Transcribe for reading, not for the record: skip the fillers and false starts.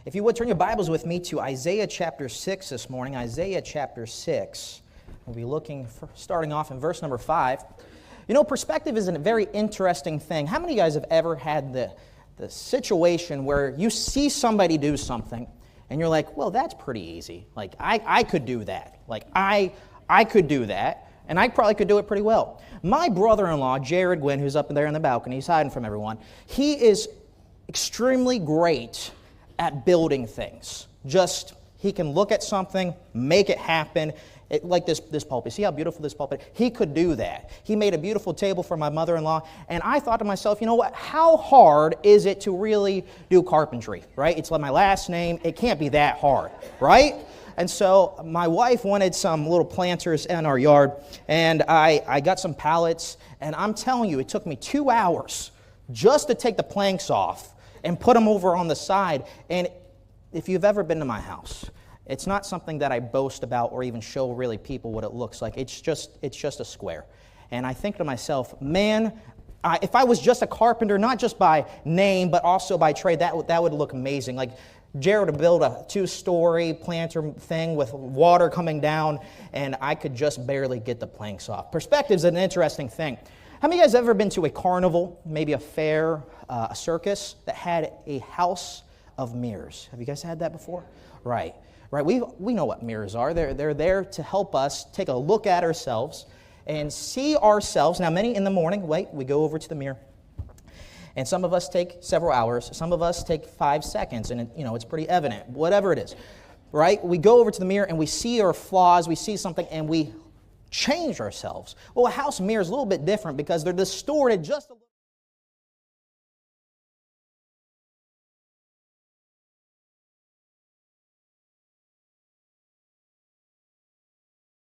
If you would turn your Bibles with me to Isaiah chapter 6 this morning. Isaiah chapter 6. We'll be starting off in verse number 5. You know, perspective is a very interesting thing. How many of you guys have ever had the situation where you see somebody do something and you're like, well, that's pretty easy. Like, I could do that. Like, I could do that, and I probably could do it pretty well. My brother-in-law, Jared Gwynn, who's up there in the balcony, he's hiding from everyone, he is extremely great at building things. He can look at something, make it happen. Like this pulpit. See how beautiful this pulpit is? He could do that. He made a beautiful table for my mother-in-law, and I thought to myself, you know what? How hard is it to really do carpentry, right? It's like my last name. It can't be that hard, right? And so my wife wanted some little planters in our yard, and I got some pallets, and I'm telling you, it took me 2 hours just to take the planks off and put them over on the side. And if you've ever been to my house, it's not something that I boast about or even show really people what it looks like. It's just a square. And I think to myself, man, if I was just a carpenter, not just by name, but also by trade, that would look amazing. Like Jared would build a 2-story planter thing with water coming down, and I could just barely get the planks off. Perspective is an interesting thing. How many of you guys ever been to a carnival, maybe a fair, a circus, that had a house of mirrors? Have you guys had that before? Right. We know what mirrors are. They're there to help us take a look at ourselves and see ourselves. Now, many in the morning, we go over to the mirror. And some of us take several hours. Some of us take 5 seconds, and it's pretty evident, whatever it is. Right? We go over to the mirror, and we see our flaws. We see something, and we change ourselves. Well, a house mirror is a little bit different because they're distorted just a little.